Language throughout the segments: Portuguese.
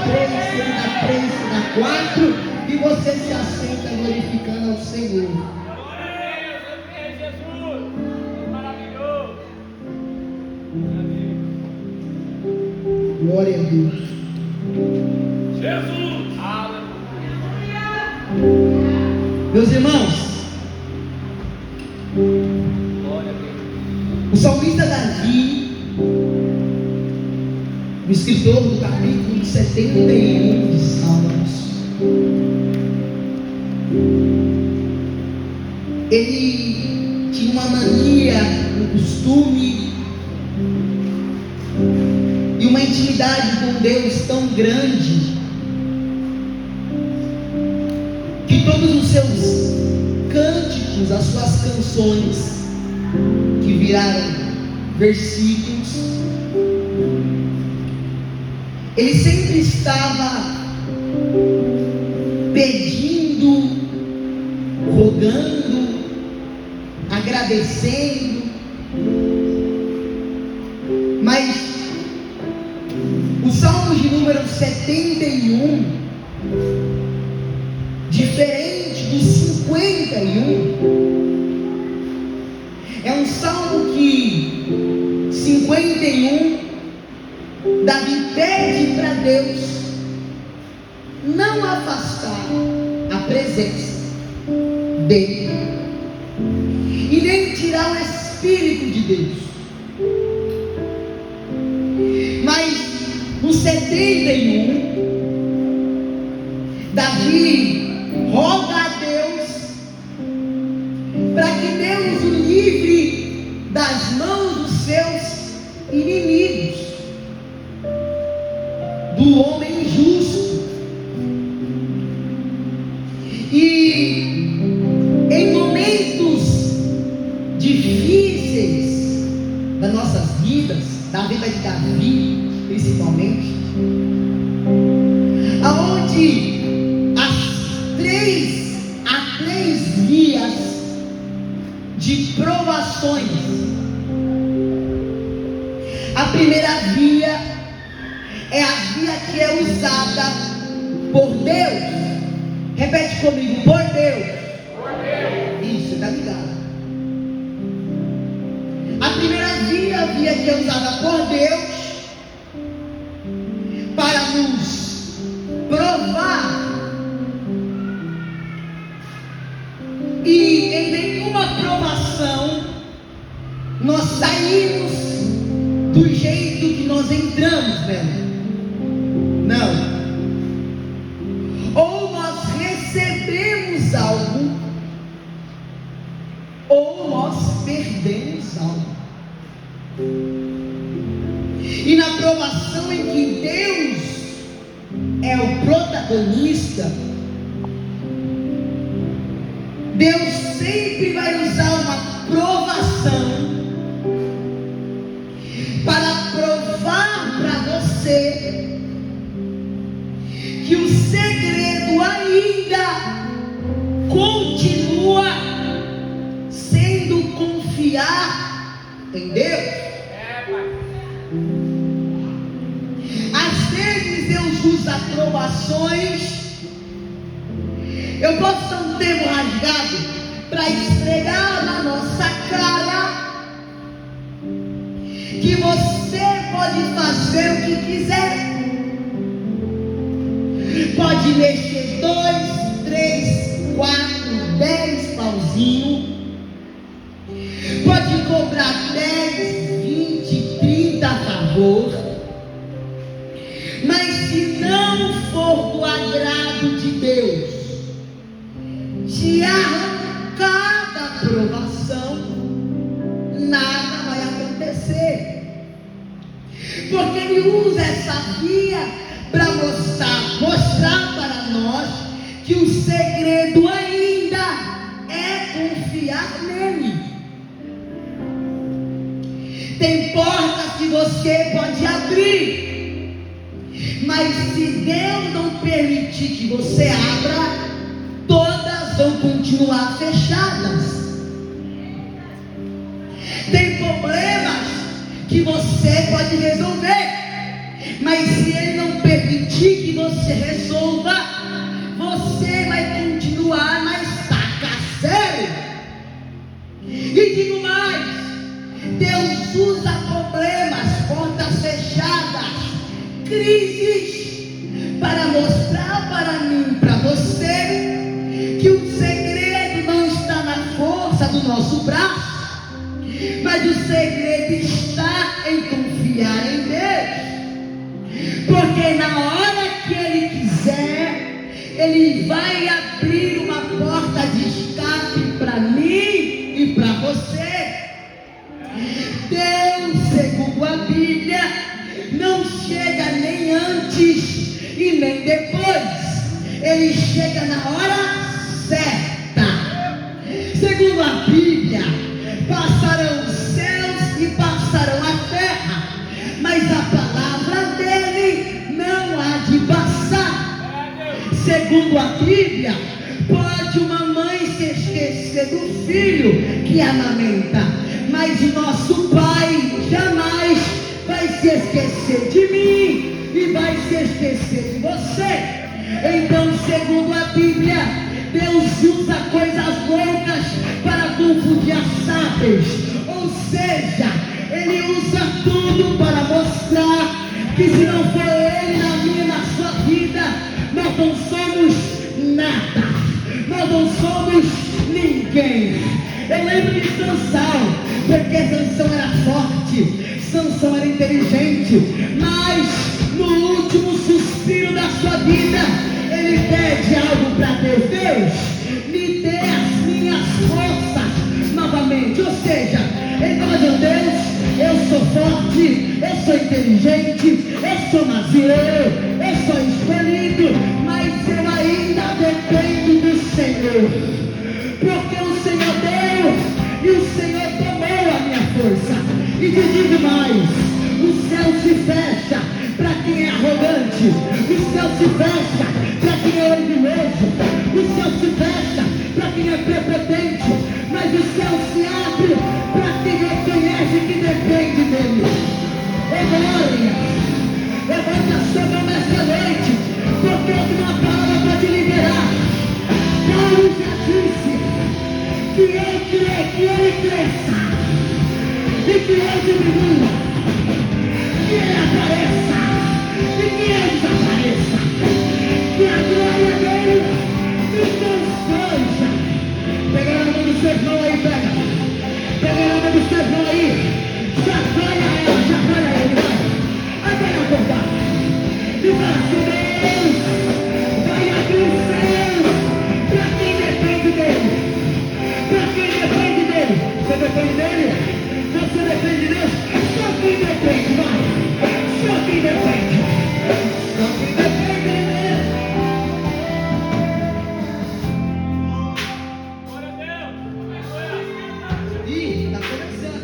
3, segunda 3, segunda 4, e você se assenta glorificando ao Senhor. Glória a Deus. Jesus! Meus irmãos, o salmista Davi, o escritor do capítulo 71 de Salmos, ele tinha uma mania, um costume e uma intimidade com Deus tão grande que todos os seus cânticos, as suas canções, que viraram versículos, ele sempre estava pedindo, rogando, agradecendo. Mas o Salmo de número 71, diferente do 51, é um salmo que 51, Davi pede para Deus não afastar a presença dele e nem tirar o Espírito de Deus. Mas no 71, Davi roga a Deus para que Deus o livre das mãos dos seus inimigos, do homem injusto. E em momentos difíceis das nossas vidas, da vida de Davi principalmente, aonde há três vias de provações. A primeira via é a via que é usada por Deus. Repete comigo: por Deus. Por Deus. Isso, está ligado. A primeira via, a via que é usada por Deus para nos provar. E em nenhuma provação nós saímos do jeito que nós entramos, velho. Não. Ou nós recebemos algo, ou nós perdemos algo. E na provação em que Deus é o protagonista, Deus sempre vai usar uma provação para provar para você que o segredo ainda continua sendo confiar em Deus. Às vezes Deus usa provações. Eu posso dar um termo rasgado para esfregar na nossa cara que você pode fazer o que quiser. Pode mexer 2, 3, 4, 10 pauzinhos. Pode cobrar 10, 20, 30 a favor. Mas se não for do agrado de Deus te arrancar da provação, nada vai acontecer. Porque Ele usa essa via para mostrar para nós que o segredo ainda é confiar nele. Tem portas que você pode abrir, mas se Deus não permitir que você abra, todas vão continuar fechadas. Tem problemas que você pode resolver, mas se Ele não permitir que você resolva, você vai continuar na estaca zero. E digo mais, Deus usa problemas, portas fechadas, crises, para mostrar para mim, para você, que o segredo não está na força do nosso braço, mas o segredo está em confiar em Deus. Porque na hora que Ele quiser, Ele vai abrir uma porta de escape para mim e para você. Deus, segundo a Bíblia, não chega nem antes e nem depois. Ele chega na hora certa. Segundo a Bíblia, passarão os céus e passarão a terra, mas a palavra dele não há de passar. Segundo a Bíblia, pode uma mãe se esquecer do filho que amamenta, mas o nosso Pai jamais vai se esquecer de mim e vai se esquecer de você. Então, segundo a Bíblia, Deus usa coisas loucas para confundir as sábios. Ou seja, Ele usa tudo para mostrar que se não for Ele na minha e na sua vida, nós não somos nada, nós não somos ninguém. Eu lembro de Sansão, porque Sansão era forte, Sansão era inteligente, mas no último suspiro da sua vida, ele pede algo para Deus: Deus, me dê as minhas forças novamente. Ou seja, ele estava dizendo: Deus, eu sou forte, eu sou inteligente, eu sou brasileiro, eu sou escolhido, mas eu ainda dependo do Senhor, porque o Senhor deu e o Senhor tomou a minha força. E te digo mais: o céu se fecha para quem é arrogante, o céu se fecha para quem é orgulhoso, o céu se fecha para quem é prepotente, mas o céu se abre para quem reconhece que depende dele. Glória, levanta a sua mão nessa noite, porque eu tenho uma palavra para te liberar. Paulo já disse que eu creio que ele cresça e que eu diminua, que ele apareça e que eu desapareça, que a glória dele se constanja. Pega na mão dos seus irmãos aí, pega na mão dos seus irmãos aí, chacoalha ela, chacoalha ele, vai a acordar, e fala assim: Deus, vai abrir os céus para quem depende dele, para quem depende dele. Você depende dele? Você depende de Deus? Só quem depende, vai, só quem depende, só quem depende dele. Ih, está começando.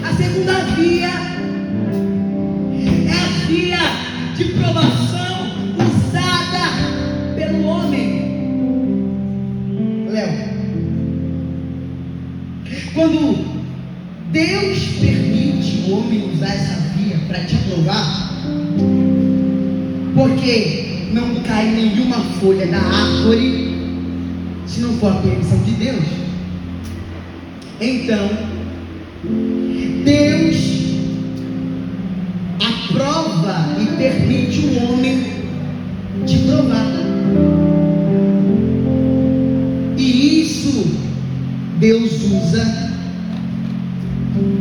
A segunda via é a via de provação usada pelo homem. Léo, quando Deus permite o homem usar essa via para te provar, porque não cai nenhuma folha da árvore se não for a permissão de Deus. Então, Deus aprova e permite o homem te provar. E isso Deus usa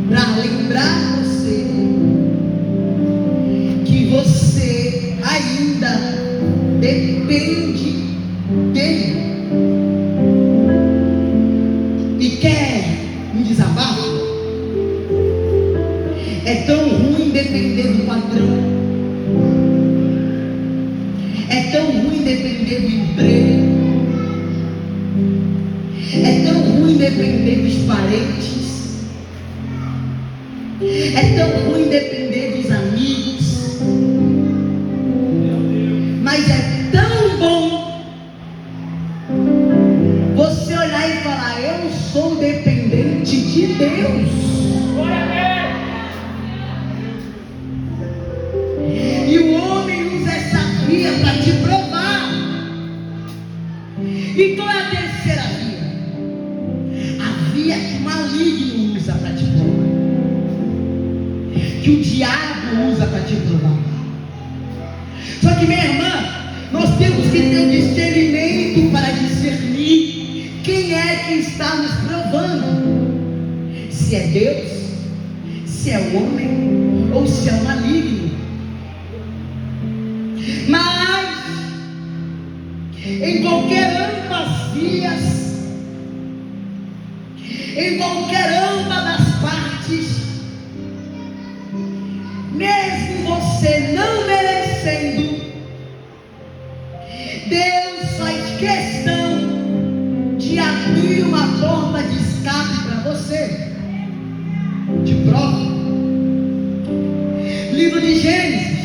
para lembrar você que você ainda depende dele. E quer um desabafo? É tão ruim depender do patrão, é tão ruim depender do emprego, é tão ruim depender dos parentes, é tão ruim depender dos amigos, mas é tão bom Nós temos que ter o discernimento para discernir quem é que está nos provando, se é Deus, se é o homem ou se é o maligno. Mas em qualquer ambas vias, em qualquer ambas das partes, mesmo você não merecendo, Deus faz questão de abrir uma porta de escape para você, de prova. Livro de Gênesis,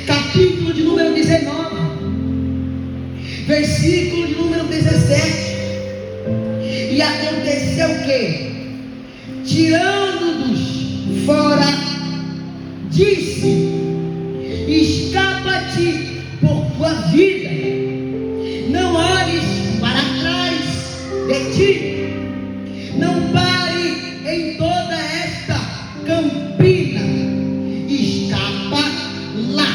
capítulo de número 19, versículo de número 17. E aconteceu que, tirando-nos fora, disse: escapa-te por tua vida, não olhes para trás de ti, não pare em toda esta campina, escapa lá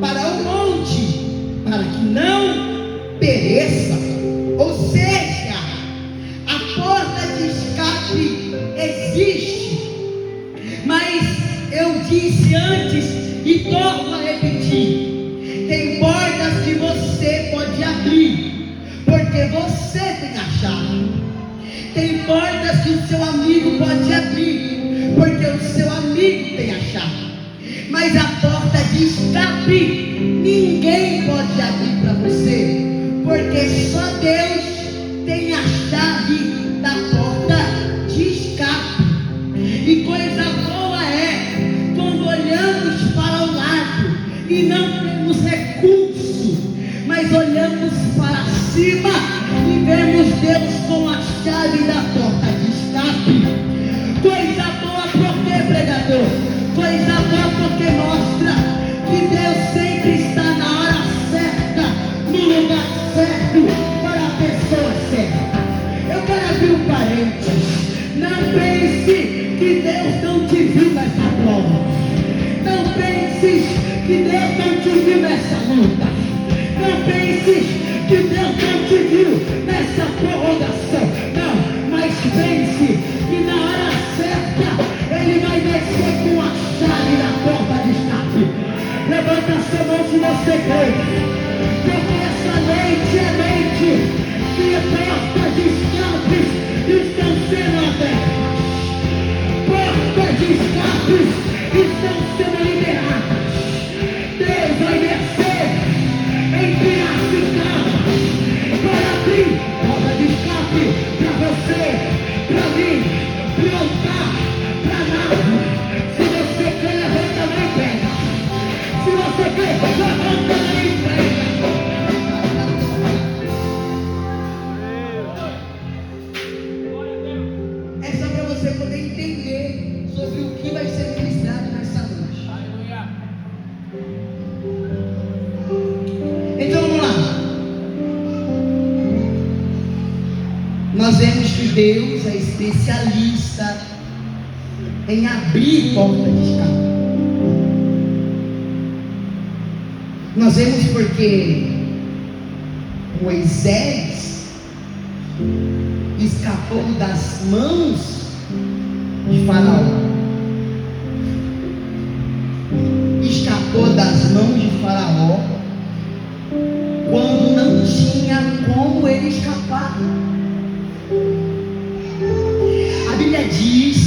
para o monte, para que não pereça. Ou seja, a porta de escape existe, mas eu disse antes e torno a repetir: tem portas que você pode abrir, porque você tem a chave. Tem portas que o seu amigo pode abrir, porque o seu amigo tem a chave. Mas a porta de escape ninguém pode abrir para você, porque só Deus tem a chave da porta de escape. E coisa boa é quando olhamos para o lado e não temos recurso, mas olhamos para cima e vemos Deus com a chave da porta de escape. Coisa boa porque, pregador? Coisa boa porque mostra que Deus sempre está na hora certa, no lugar certo, para a pessoa certa. Eu quero abrir um parênteses. Não pense que Deus não te viu nessa prova. Não penses que Deus não te viu nessa luta. Não penses que Deus não te viu nessa prorrogação. Não, mas pense que na hora certa Ele vai descer com a chave da porta de escape. Levanta a sua mão se você crê, porque essa noite é noite que portas de escape estão sendo abertas. Portas de escape estão sendo liberadas. Deus vai descer em Piracicaba para abrir porta de escape para você, para mim, para o altar, para nada. Se você quer, levanta a mão e pega. Se você quer, levanta a mão e pega. É só para você poder entender sobre o que vai ser ministrado nessa noite. Então vamos lá. Nós vemos que Deus é especialista em abrir porta de escape. Nós vemos porque Moisés escapou das mãos de Faraó. Escapou das mãos de Faraó quando não tinha como ele escapar. A Bíblia diz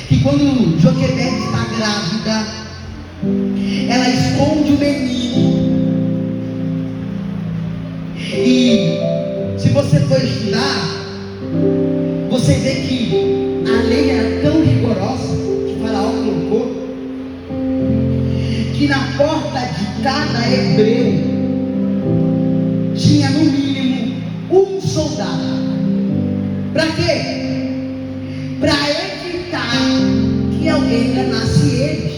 que quando Joquebede está grávida, ela esconde o menino. E se você for estudar, você vê que a lei era tão rigorosa que Faraó colocou que na porta de cada hebreu tinha no mínimo um soldado. Para quê? Para evitar que alguém enganasse eles,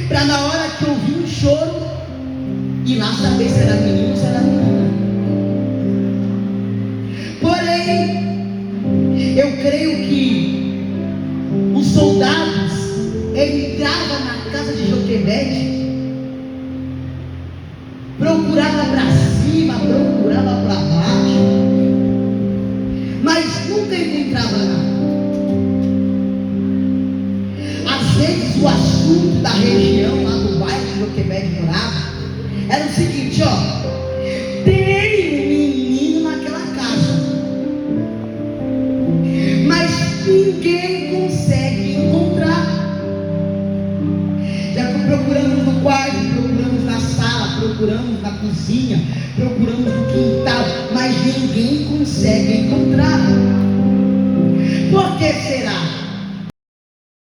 para na hora que ouvir um choro ir lá saber se era menino ou se era menina. Porém, eu creio que os soldados entravam na casa de Joquebede procurava para cima, procurava para baixo, mas nunca encontrava nada. Às vezes o assunto da região, lá do bairro que Joquebede morava, era o seguinte, ó: tem um menino naquela casa, mas ninguém consegue encontrar. Já procuramos no quarto, procuramos na sala, procuramos na cozinha, procuramos no quintal, mas ninguém consegue encontrar. Por que será?